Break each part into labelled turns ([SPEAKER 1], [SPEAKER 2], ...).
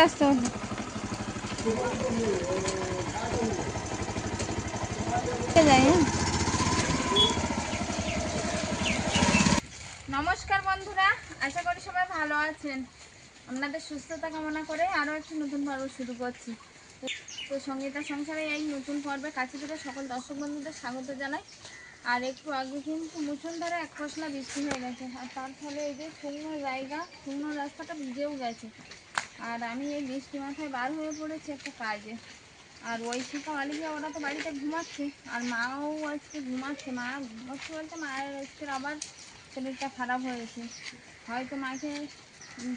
[SPEAKER 1] আস্তে আস্তে যাই। নমস্কার বন্ধুরা, আশা করি সবাই ভালো আছেন। আপনাদের সুস্থতা কামনা করে আরও একটি নতুন পর্ব শুরু করছি। তো সঙ্গীতা সংসারে এই নতুন পর্বে কাছে থেকে সকল দর্শক বন্ধুদের স্বাগত জানাই। আর একটু আগে কিন্তু মুষলধারে এক পশলা বৃষ্টি হয়ে গেছে, আর তার ফলে এই যে শুকনো জায়গা, শুকনো রাস্তাটা ভিজেও গেছে। আর আমি এই বৃষ্টি মাথায় বার হয়ে পড়েছি একটা কাজে। আর ওই শিখা অলিভিয়া ওরা তো বাড়িতে ঘুমাচ্ছে, আর মাও আজকে ঘুমাচ্ছে। মা ঘুমাচ্ছে বলতে মায়ের আজকে আবার শরীরটা খারাপ হয়েছে, হয়তো মাকে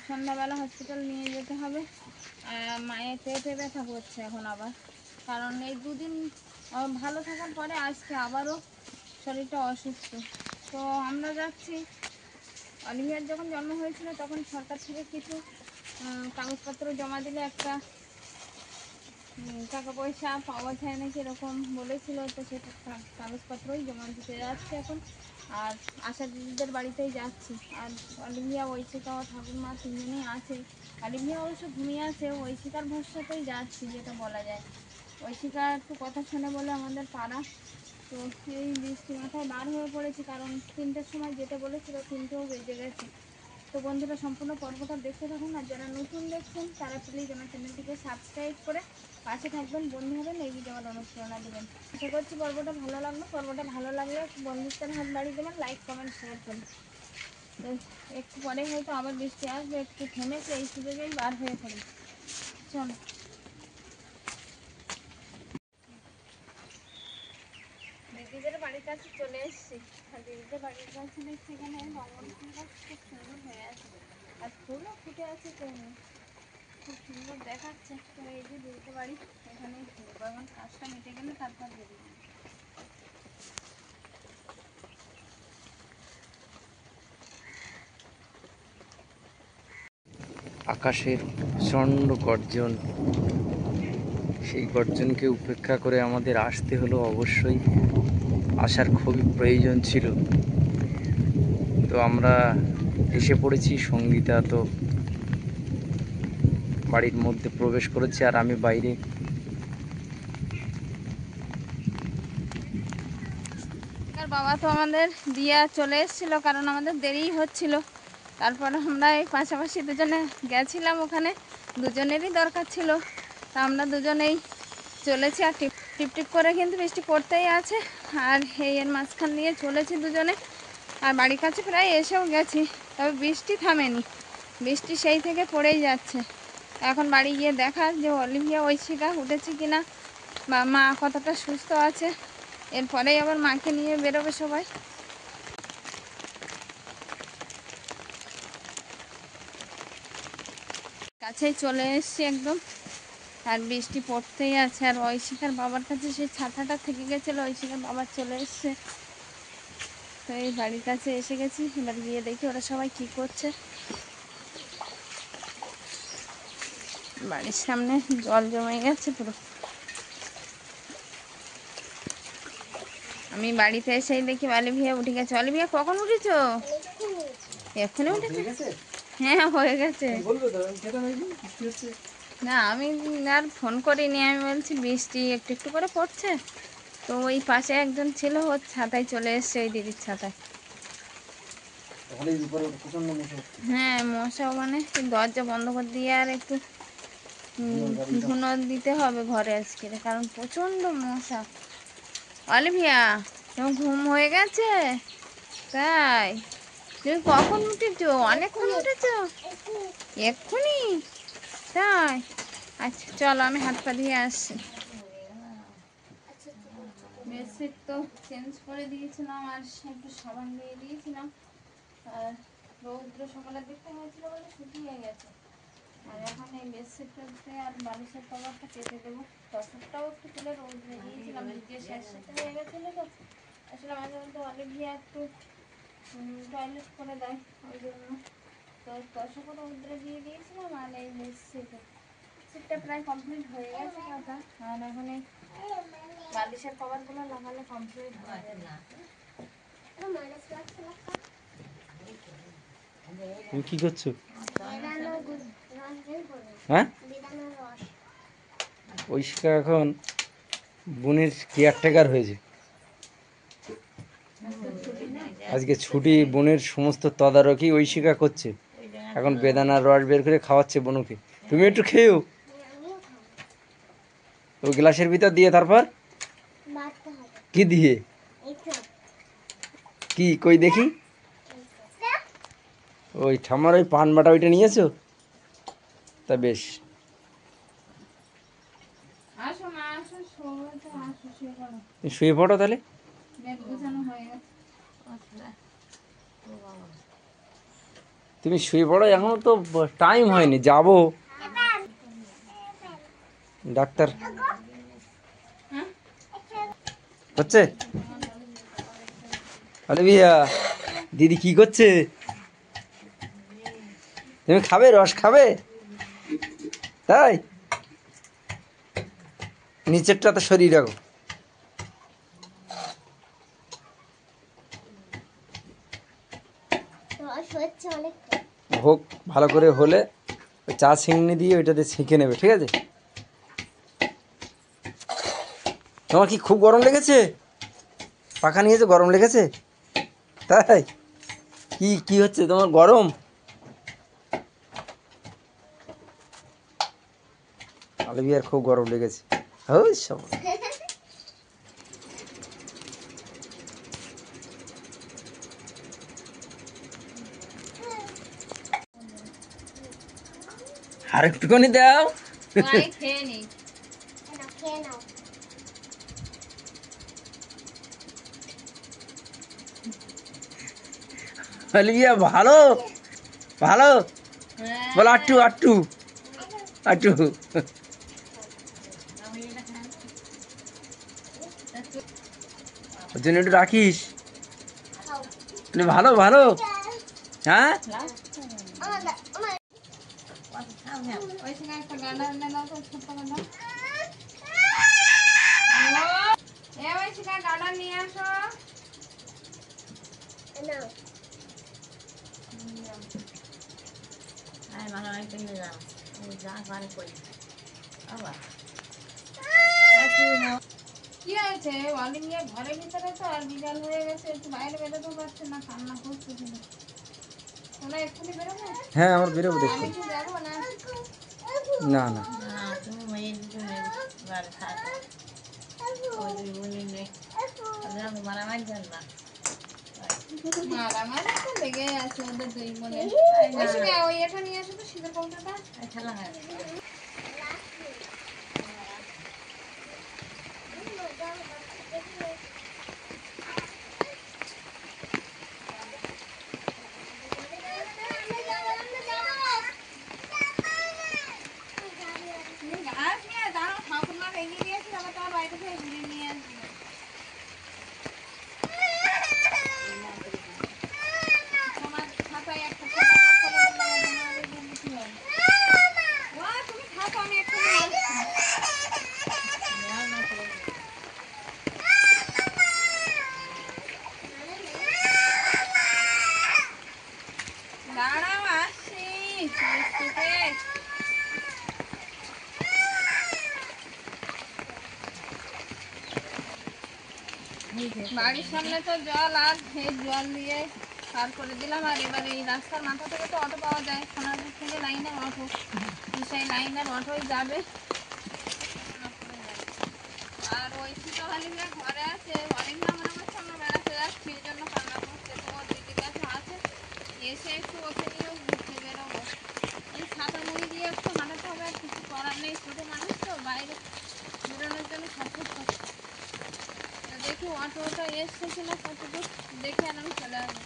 [SPEAKER 1] সন্ধ্যাবেলা হসপিটাল নিয়ে যেতে হবে। মায়ের পেটে ব্যথা করছে এখন আবার, কারণ এই দুদিন ভালো থাকার পরে আজকে আবারও শরীরটা অসুস্থ। তো আমরা যাচ্ছি। অলিভিয়ার যখন জন্ম হয়েছিল তখন সরকার থেকে কিছু কাগজপত্র জমা দিলে একটা টাকা পয়সা পাওয়া যায় নাকি এরকম বলেছিল। তো সেটা কাগজপত্রই জমা দিতে যাচ্ছি এখন। আর আশা দিদিদের বাড়িতেই যাচ্ছি। আর অলিভিয়া, ঐশিকা ও ঠাকুরমা তিনজনেই আছে। অলিভিয়া অবশ্য ঘুমিয়ে আছে, ঐশিকার ভরসাতেই যাচ্ছি যেটা বলা যায়। ঐশিকা একটু কথা শোনে বলে আমাদের পাড়া। তো এই বৃষ্টি মাথায় বার হয়ে পড়েছি, কারণ 3টের সময় যেতে বলেছিল, 3টেও বেজে গেছে। তো বন্ধুরা সম্পূর্ণ পর্বটা দেখতে থাকুন। আর যারা নতুন দেখছেন তারা প্লিজ আমার চ্যানেলটিকে সাবস্ক্রাইব করে পাশে থাকবেন, বন্ধু হবেন, এগিয়ে যাওয়ার অনুপ্রেরণা দেবেন। আশা করছি পর্বটা ভালো লাগবে। পর্বটা ভালো লাগলে বন্ধুত্বের হাত বাড়িয়ে দেবেন, লাইক কমেন্ট শেয়ার করুন। তো একটু পরে হয়তো আবার বৃষ্টি আসবে, একটু থেমেছে, এই সুযোগেই বার হয়ে পড়ি। চল, দিদিদের বাড়ির কাছে চলে এসেছি। আর দিদিদের বাড়ির কাছে দেখছি এখানে রঙন ফুল গাছ খুব সুন্দর হয়ে আছে, আর ফুলও ফুটে আছে, তো খুব সুন্দর দেখাচ্ছে। তো এই যে দিদিদের বাড়ি, এখানে ঘুরবো। এখন কাজটা মিটে গেলে তারপর বেরিয়ে।
[SPEAKER 2] আকাশের প্রচণ্ড গর্জন, সেই গর্জনকে উপেক্ষা করে আমাদের আসতে হলো। অবশ্যই আসার খুবই প্রয়োজন ছিল। তো আমরা এসে পড়েছি। সঙ্গীতা তো বাড়ির মধ্যে প্রবেশ করেছে, আর আমি বাইরে।
[SPEAKER 1] বাবা তো আমাদের দিয়া চলে এসেছিল, কারণ আমাদের দেরিই হচ্ছিল। তারপর আমরা এই পাশাপাশি দুজনে গেছিলাম, ওখানে দুজনেরই দরকার ছিল। তা আমরা দুজনেই চলেছি। আর টিপ টিপ টিপ করে কিন্তু বৃষ্টি পড়তেই আছে। আর এই এর মাঝখান দিয়ে চলেছি দুজনে। আর বাড়ির কাছে প্রায় এসেও গেছি, তবে বৃষ্টি থামেনি, বৃষ্টি সেই থেকে পড়েই যাচ্ছে। এখন বাড়ি গিয়ে দেখা যে অলিভিয়া ঐশিকা উঠেছে কিনা, বা মা কতটা সুস্থ আছে। এরপরেই আবার মাকে নিয়ে বেরোবে সবাই। কাছেই চলে এসছি একদম, আর বৃষ্টি পড়তেই আছে। আর ঐশিকার বাবার কাছে সেই ছাতাটা থেকে গেছিলো, ঐশিকার বাবার চলে এসছে। তো এই বাড়ির কাছে এসে গেছি, এবার গিয়ে দেখি ওরা সবাই কি করছে। বাড়ির সামনে জল জমে গেছে পুরো। আমি বাড়িতে এসেই দেখি অলিভিয়া উঠে গেছে। অলিভিয়া কখন উঠেছো? এক্ষুনি উঠেছে? হ্যাঁ, হয়ে গেছে। না, আমি আর ফোন করিনি। আমি বলছি বৃষ্টি একটু একটু করে পড়ছে, তো ওই পাশে একজন ছিল, ওর ছাতায় চলে এসছে, ওই দিদির ছাতায়। হ্যাঁ, মশাও মানে দরজা বন্ধ করে দিয়ে আর একটু ধুনো দিতে হবে ঘরে আজকে, কারণ প্রচণ্ড মশা। অলিভিয়া, তোমার ঘুম হয়ে গেছে? তাই? তুমি কখন উঠেছো? অনেকক্ষণ উঠেছো? এক্ষুনি? তাই? আচ্ছা চলো, আমি হাত পা ধুয়ে আসছি। বেডশিট তো চেঞ্জ করে দিয়েছিলাম, আর একটু সাবান দিয়ে দিয়েছিলাম। আর রৌদ্র সকালের দিকটা হয়েছিল বলে শুকিয়ে গেছে। আর এখন এই বেডশিটটাতে আর বালিশের কভারটা পেতে দেবো। তসরটাও একটু তুলে রৌদ্রে দিয়েছিলাম, ভিজে শেষটা হয়ে গেছিলো। তো আসলে মাঝে মধ্যে অলিভিয়া একটু টয়লেট করে দেয়, ওই জন্য তো তসরটা রৌদ্রে দিয়ে দিয়েছিলাম। আর এই বেডশিটটা প্রায় কমপ্লিট হয়ে গেছে কাঁথা। আর এখন এই বালিশের কভারগুলো লাগালে কমপ্লিট হয়ে যাবে।
[SPEAKER 2] তুমি কি করছো? হ্যাঁ, ঐশিকা এখন বোনের কেয়ারটেকার হয়েছে। আজকে ছুটি, বোনের সমস্ত তদারকি ঐশিকা করছে। এখন বেদানার রস বের করে খাওয়াচ্ছে বোনকে। তুমি একটু খেয়েও ওই গ্লাসের ভিতর দিয়ে, তারপর কি দিয়ে, কি কই দেখি, ওই ঠাম্মার ওই পান বাটা ওইটা নিয়েছো? তা বেশ,
[SPEAKER 1] আসো মা, আসো, শোবো তো, আসো, শুয়ে পড়ো।
[SPEAKER 2] তুমি শুয়ে পড়ো তাহলে।
[SPEAKER 1] বেড গোছানো হয়ে গেছে।
[SPEAKER 2] তুমি শুয়ে পড়ো, এখনো তো টাইম হয়নি, যাবো ডাক্তার। হচ্ছে আরে বিয়া, দিদি কি করছে? তুমি খাবে, রস খাবে? তাই নিচেরটা তো সরিয়ে রাখো। হোক ভালো করে হলে ওই চা ছিঁকনি দিয়ে ওইটাতে ছেঁকে নেবে, ঠিক আছে? তোমার কি খুব গরম লেগেছে? পাখা নিয়েছে, গরম লেগেছে? তাই কি কি হচ্ছে তোমার, গরম? আলবিয়ার খুব গরম লেগেছে। ওই সব আর একটুখানি দাও।
[SPEAKER 1] মাই খেয়ে নি।
[SPEAKER 2] আলবিয়া ভালো ভালো, বলো আটটু আটটু আটটু। ওর জন্য একটু রাখিস। বলে ভালো ভালো, হ্যাঁ
[SPEAKER 1] ওই সময় একটা গানা এনে দাও তো, ছোট্ট গানা। ওই সময় গানা নিয়ে আসো। কি হয়েছে? অলিভিয়া ঘরের ভিতরে তো, আর বিড়াল হয়ে গেছে, একটু বাইরে বেরোতেও পারছে না, কান্না করছে শুধু। তোমরা এক্ষুনি বেরোবে?
[SPEAKER 2] হ্যাঁ, আমার বেরোবো দেখো।
[SPEAKER 1] আমি কি যাবো না?
[SPEAKER 2] না না,
[SPEAKER 1] মারামারি তো লেগেই আছে ওদের দুই বোনের। ওই সময় ওই এটা নিয়ে আসো তো, শীতের কৌটোটা। তুমি গাছ নিয়ে দাঁড়াও, ঠাকুরমা এগিয়ে দিয়েছে, আবার তোমার বাড়িতে থেকে ঘুরে নিয়ে আসবে। তোমার খাতায় একটা খাতা আমার করে দিলে তোমার জন্য কি হবে? ও, তুমি থাকো, আমি এক্ষুনি আসছি। দাঁড়াও, আসছি। মিষ্টিতে। বাড়ির সামনে তো জল, আর সেই জল দিয়ে পার করে দিলাম। আর এবার এই রাস্তার মাথা থেকে তো অটো পাওয়া যায়, সোনারপুর থেকে লাইনের অটো, সেই লাইনের অটোই যাবে। আর ওই শীতকালীরা ঘরে আছে, অনেক আমার সামনে বেড়াতে যাচ্ছি, এই জন্য কান্না করছে। তোমার দিদির কাছে আছে, এসে একটু ওকে নিয়েও ঘুরতে বেরোবো। এই ছাতা মুড়ি দিয়ে একটু হাঁটাতে হবে, আর কিছু করার নেই, ছোটো মানুষ তো, বাইরে বেরোনোর জন্য ছটফট করছে। দেখি অটোটা এসছে কিনা, কতদূর দেখে আর আমি চলে আসবো।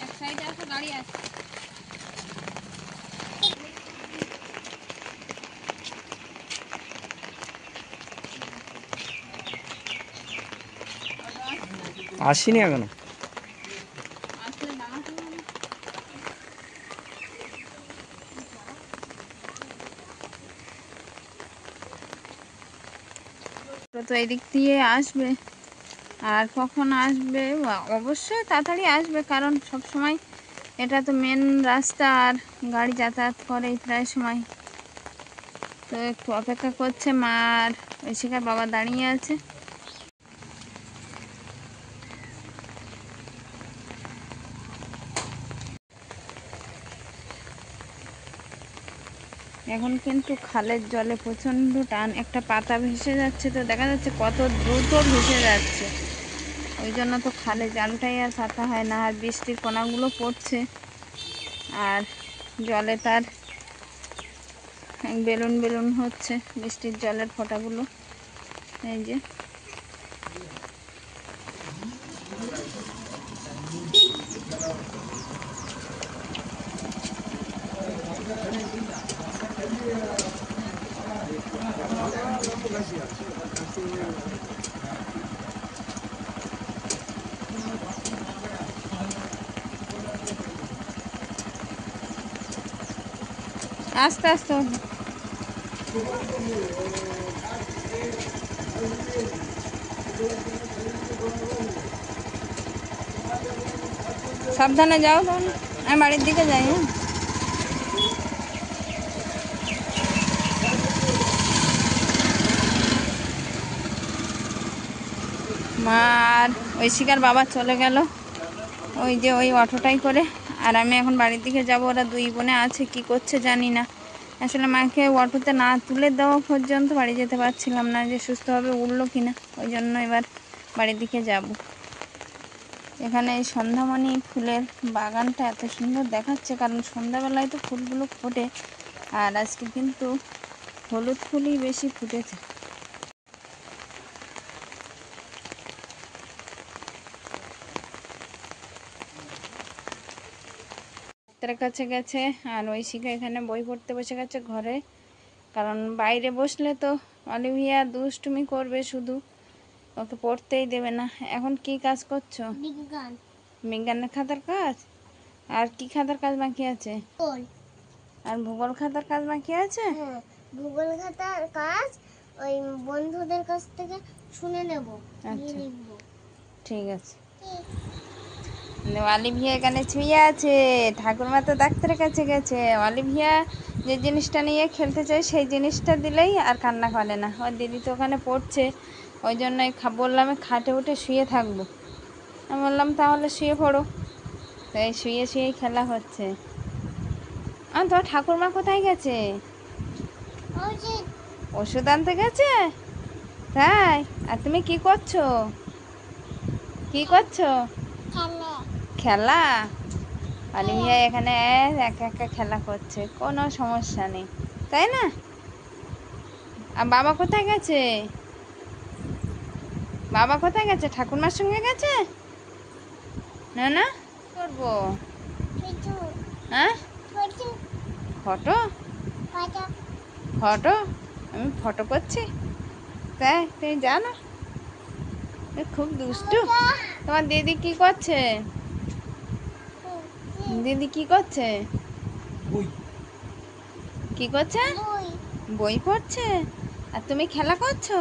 [SPEAKER 1] এক সাইডে একটা গাড়ি আছে।
[SPEAKER 2] আসিনি এখনো।
[SPEAKER 1] আসলে দাঁড়াতে হবে। তো এদিক দিয়ে আসবে, আর কখন আসবে, অবশ্যই তাড়াতাড়ি আসবে, কারণ সব সময় এটা তো মেন রাস্তা আর গাড়ি যাতায়াত করে প্রায় সময়। তো একটু অপেক্ষা করছে মা, আর ঐশিকার বাবা দাঁড়িয়ে আছে। এখন কিন্তু খালের জলে প্রচণ্ড টান, একটা পাতা ভেসে যাচ্ছে, তো দেখা যাচ্ছে কত দ্রুত ভেসে যাচ্ছে। ওই জন্য তো খালে জালটাই আর পাতা হয় না, আর বৃষ্টির কণাগুলো পড়ছে আর জলে তার বেলুন বেলুন হচ্ছে বৃষ্টির জলের ফোঁটাগুলো। এই যে আস্তে আস্তে সাবধানে যাও, তখন আমি বাড়ির দিকে যাই। হ্যাঁ, মা আর ঐশিকার বাবা চলে গেল ওই যে ওই অটোটাই করে, আর আমি এখন বাড়ির দিকে যাব। ওরা দুই বোনে আছে, কি করছে জানি না। আসলে মাকে অটোতে না তুলে দেওয়া পর্যন্ত বাড়ি যেতে পারছিলাম না, যে সুস্থভাবে উঠলো কিনা, ওই জন্য এবার বাড়ির দিকে যাব। এখানে এই সন্ধ্যামণি ফুলের বাগানটা এত সুন্দর দেখাচ্ছে, কারণ সন্ধ্যাবেলায় তো ফুলগুলো ফোটে, আর আজকে কিন্তু হলুদ ফুলই বেশি ফুটেছে। তার কাছে গেছে, আর ঐশিকা এখানে বই পড়তে বসে গেছে ঘরে, কারণ বাইরে বসলে তো অলিভিয়া দুষ্টুমি করবে, শুধু ওকে পড়তেই দেবে না। এখন কি কাজ করছো?
[SPEAKER 3] বিজ্ঞান।
[SPEAKER 1] বিজ্ঞানের খাতার কাজ। আর কি খাতার কাজ বাকি আছে?
[SPEAKER 3] ভূগোল।
[SPEAKER 1] আর ভূগোল খাতার কাজ বাকি আছে?
[SPEAKER 3] হ্যাঁ, ভূগোল খাতার কাজ ওই বন্ধুদের কাছ থেকে শুনে নেব,
[SPEAKER 1] আচ্ছা,
[SPEAKER 3] লিখবো।
[SPEAKER 1] ঠিক আছে। অলিভিয়া এখানে শুয়ে আছে, ঠাকুরমা তো ডাক্তারের কাছে গেছে। অলিভিয়া যে জিনিসটা নিয়ে খেলতে চায় সেই জিনিসটা দিলেই আর কান্না করে না। ওর দিদি তো ওখানে পড়ছে, ওই জন্যই বললাম খাটে উঠে শুয়ে থাকবো। আমি বললাম তাহলে শুয়ে পড়ো, তাই শুয়ে শুয়েই খেলা হচ্ছে। তোমার ঠাকুরমা কোথায় গেছে?
[SPEAKER 3] ওই যে
[SPEAKER 1] ওষুধ আনতে গেছে, তাই? আর তুমি কি করছো? কি করছো?
[SPEAKER 3] খেলে।
[SPEAKER 1] খেলা? অলিভিয়া এখানে একা একা খেলা করছে, কোনো সমস্যা নেই, তাই না? আর বাবা কোথায় গেছে? বাবা কোথায় গেছে? ঠাকুরমার সঙ্গে গেছে? না না, করবো।
[SPEAKER 3] কিছু
[SPEAKER 1] হ্যাঁ,
[SPEAKER 3] কিছু
[SPEAKER 1] ফটো
[SPEAKER 3] কথা
[SPEAKER 1] ফটো আমি ফটো করছি, তাই? তুমি জানো খুব দুষ্টু। তোমার দিদি কি করছে? দিদি কি করছে? কি করছে?
[SPEAKER 3] বই।
[SPEAKER 1] বই পড়ছে। আর তুমি খেলা করছো,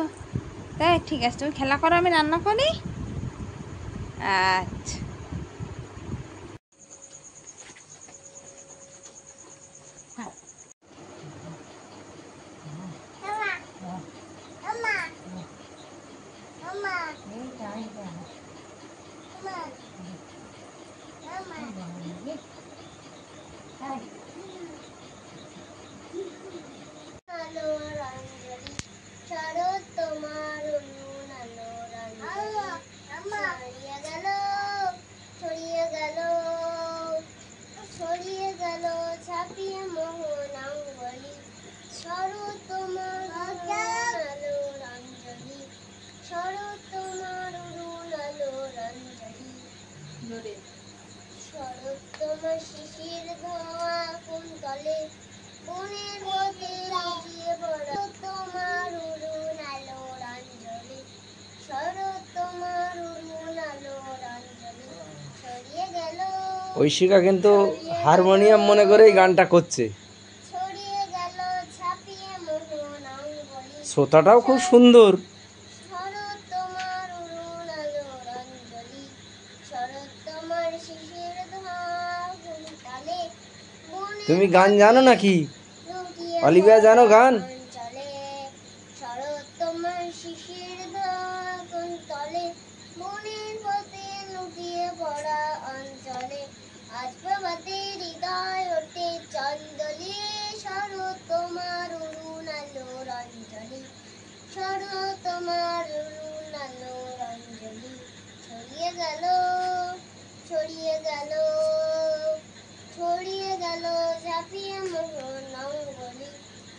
[SPEAKER 1] তাই? ঠিক আছে, তুমি খেলা করো, আমি রান্না করি। আচ্ছা।
[SPEAKER 3] মামা, মামা, মামা, মামা, আলো রঞ্জলি শরৎ তোমার অনুন আলো রঞ্জলি ছড়িয়ে গেল, ছড়িয়ে গেল, ছড়িয়ে গেল ছাপিয়ে মোহন অঙ্গলি শরৎ তোমার আলো রঞ্জলি শরৎ তোমার অনুন আলো রঞ্জলি শরৎ তোমার শিশির ধোয়া কোন তলে বনের মধ্যে ভিজিয়ে পড়া তোমার উড়ুন আলো রঞ্জলি শরৎ তোমার উড়ুন আলো রঞ্জলি ছড়িয়ে গেল,
[SPEAKER 2] ঐশিকা কিন্তু হারমোনিয়াম মনে করে এই গানটা করছে।
[SPEAKER 3] ছড়িয়ে গেল ছাপিয়ে মোহন অঙ্গলি
[SPEAKER 2] শ্রোতাটাও খুব সুন্দর।
[SPEAKER 3] শরৎ তোমার উড়ুন আলো শিশির ধান তলে
[SPEAKER 2] তুমি
[SPEAKER 3] বনের
[SPEAKER 2] গান জানো
[SPEAKER 3] পথে
[SPEAKER 2] নাকি?
[SPEAKER 3] লুটিয়ে
[SPEAKER 2] অলিভিয়া জানো
[SPEAKER 3] পড়া
[SPEAKER 2] গান?
[SPEAKER 3] অঞ্চলে শরৎ তোমার শিশির ধান তলে বনের পথে লুটিয়ে পড়া অঞ্চলে আজ প্রভাতে হৃদয় ওঠে চন্দলে শরৎ তোমার অরুণ আলোর অঞ্জলি শরৎ তোমার অরুণ আলোর অঞ্জলি ছড়িয়ে গেল ছড়িয়ে গেল ছড়িয়ে গেল ঝাঁপিয়ে মোহন অঙ্গলি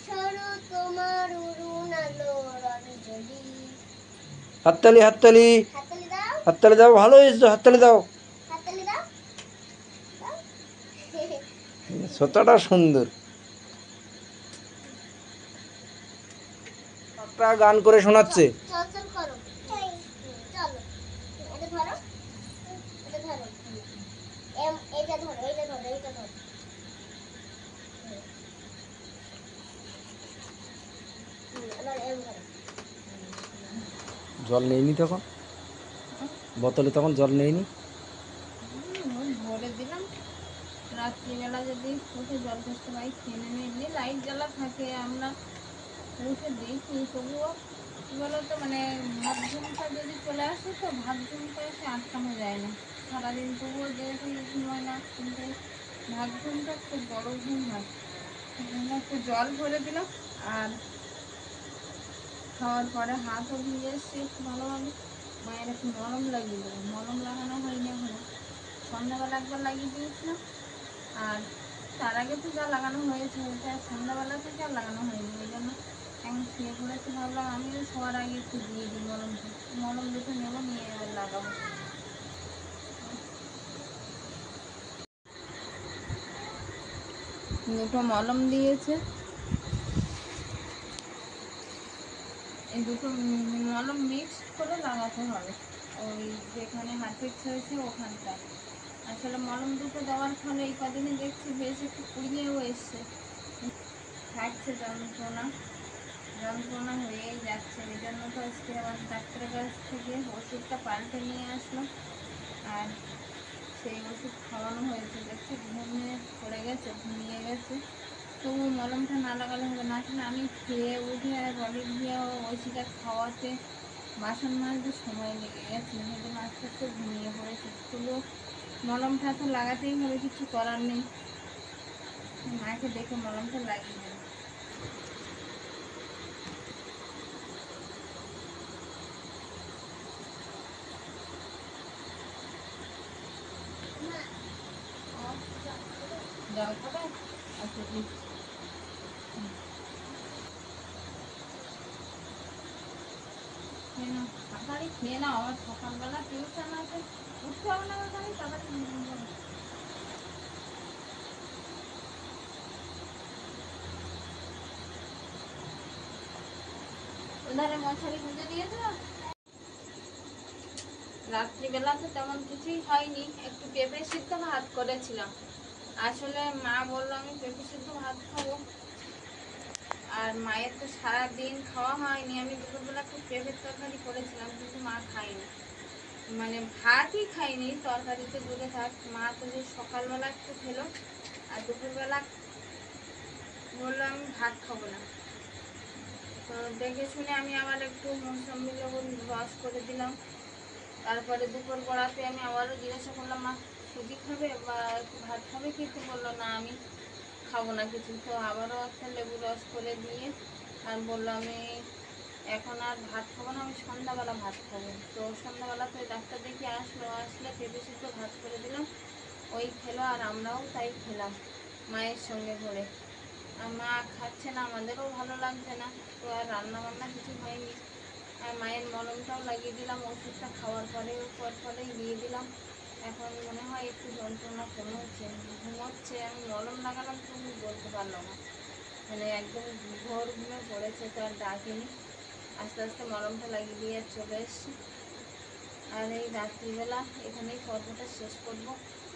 [SPEAKER 3] শরৎ তোমার অরুণ আলোর অঞ্জলি।
[SPEAKER 2] হাততালি হাততালি
[SPEAKER 3] হাততালি দাও
[SPEAKER 2] হাততালি দাও, ভালো হয়েছে তো, হাততালি দাও।
[SPEAKER 3] হাততালি দাও দাও।
[SPEAKER 2] শ্রোতাটা সুন্দর, একটা গান করে শোনাচ্ছে।
[SPEAKER 3] চল চল করো চলো এটা ধরো এটা ধরো এটা ধরো এটা ধরো এটা ধরো এবার এম ধরো
[SPEAKER 2] জল নেইনি তখন, বোতলে তখন জল নেইনি।
[SPEAKER 1] ভরে দিলাম, রাত্রিবেলা যদি উঠে জল তেষ্টা পাই খেয়ে নেবে। এমনি লাইট জ্বালা থাকে, আমরা উঠে দেখি, তবুও কী বলতো মানে ভাত ঝুমকা যদি চলে আসে তো ভাত ঝুমকা এসে আটকানো যায় না সারাদিন, তবুও যেরকম ঘুমোয় না, কিন্তু ভাত ঝুমকা খুব বড় ঘুম হয়। আমরা একটু জল ভরে দিলাম, আর খাওয়ার পরে হাতও ধুয়ে এসছি একটু ভালোভাবে। মায়ের একটু মলম লাগিয়ে দেবো, মলম লাগানো হয়নি এখনো, সন্ধ্যাবেলা একবার লাগিয়ে দিয়েছিলাম, আর তার আগে তো যা লাগানো হয়েছে ওইটা সন্ধ্যাবেলা থেকে আর লাগানো হয়নি। ওই জন্য এখন শুয়ে পড়েছে, ভাবলাম আমিও শোয়ার আগে একটু দিয়ে দিই মলমটা। মলম দুটো নেবো, নিয়ে এবার লাগাবো। দুটো মলম দিয়েছে, এই দুটো মলম মিক্স করে লাগাতে হবে ওই যেখানে হাতের ছেড়েছে ওখানটা। আসলে মলম দুটো দেওয়ার ফলে এই কদিনে দেখছি বেশ একটু পুড়িয়েও এসছে, থাকছে যন্ত্রণা, যন্ত্রণা হয়েই যাচ্ছে। এই জন্য তো আজকে আমার ডাক্তারের কাছ থেকে ওষুধটা পাল্টে নিয়ে আসলাম, আর সেই ওষুধ খাওয়ানো হয়েছে। দেখছি ঘুমিয়ে পড়ে গেছে, ঘুমিয়ে গেছে, তবু মলমটা না লাগালে হবে না। আসলে আমি খেয়ে উঠে আর অলিভিয়া ও ঐশিকা খাওয়াতে বাসন মাজতে সময় লেগে গেছে, সেই জন্য আস্তে আস্তে ঘুমিয়ে পড়েছে। তবুও মলমটা তো লাগাতেই হবে, কিছু করার নেই। মাকে দেখে মলমটা লাগিয়ে দেবে। জল খাবে? আচ্ছা দিচ্ছি। খেয়ে নাও, তাড়াতাড়ি খেয়ে নাও, আমার সকালবেলা টিউশন আছে, উঠতে হবে না তাড়াতাড়ি তাড়াতাড়ি ঘুম করো। ওধারে মশারি গুঁজে দিয়েছো? রাত্রিবেলা তো তেমন কিছুই হয়নি, একটু পেঁপে সিদ্ধ ভাত করেছিলাম। আসলে মা বললো আমি পেঁপে সিদ্ধ ভাত খাবো, আর মায়ের তো সারাদিন খাওয়া হয়নি। আমি দুপুরবেলা একটু পেঁপের তরকারি করেছিলাম, কিন্তু মা খায়নি, মানে ভাতই খাইনি, তরকারিতে দূরে থাক। মা তো যে সকালবেলা একটু খেলো, আর দুপুরবেলা বললো আমি ভাত খাবো না। তো দেখে শুনে আমি আবার একটু মৌসম্বি লেবুর রস করে দিলাম। তারপরে দুপুর বেলাতে আমি আবারও জিজ্ঞাসা করলাম মা সুজি খাবে বা একটু ভাত খাবে কি, তো বললো না আমি খাবো না কিছু। তো আবারও একটা লেবুর রস করে দিয়ে আর বললো আমি এখন আর ভাত খাবো না, আমি সন্ধ্যাবেলা ভাত খাবো। তো সন্ধ্যাবেলা তো ডাক্তার দেখিয়ে আসলে পেঁপে সিদ্ধ ভাত করে দিলাম, ওই খেলো, আর আমরাও তাই খেলাম মায়ের সঙ্গে করে। আর মা খাচ্ছে না, আমাদেরও ভালো লাগছে না, তো আর রান্না বান্না কিছু হয়নি। আর মায়ের মলমটাও লাগিয়ে দিলাম, ওষুধটা খাওয়ার পরেই দিয়ে দিলাম। এখন মনে হয় একটু যন্ত্রণা কমেছে, ঘুমোচ্ছে। আমি মলম লাগালাম তবু বলতে পারলো না, মানে একদম ঘোর ঘুমে পড়েছে, তো আর ডাকিনি। আস্তে আস্তে মলমটা লাগিয়ে দিয়ে চলে এসছি। আর এই রাত্রিবেলা এখানেই পর্বটা শেষ করব।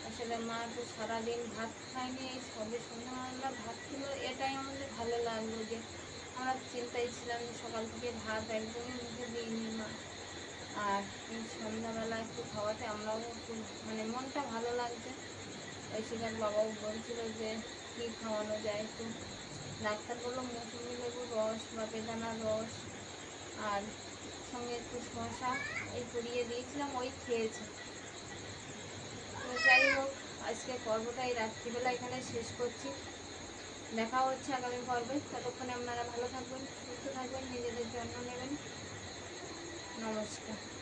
[SPEAKER 1] আসলে মা তো সারাদিন ভাত খায়নি, এই সবে সন্ধ্যাবেলা ভাত খেলো, এটাই আমাদের ভালো লাগলো যে আমরা চিন্তায় ছিলাম যে সকাল থেকে ভাত একদমই মুখে দিইনি মা। আর আর এই সন্ধ্যাবেলা একটু খাওয়াতে আমরাও একটু মানে মনটা ভালো লাগছে। ঐশিকার বাবাও বলছিল যে কী খাওয়ানো যায়, একটু ডাক্তার বললো মৌসুমি লেবুর রস বা বেদানার রস আর সঙ্গে একটু শসা এই পুড়িয়ে দিয়েছিলাম, ওই খেয়েছে। তো যাই হোক, আজকে পর্বটা এই রাত্রিবেলা এখানে শেষ করছি। দেখা হচ্ছে আগামী পর্বে। ততক্ষণে আপনারা ভালো থাকবেন, সুস্থ থাকবেন, নিজেদের যত্ন নেবেন। নমস্কার।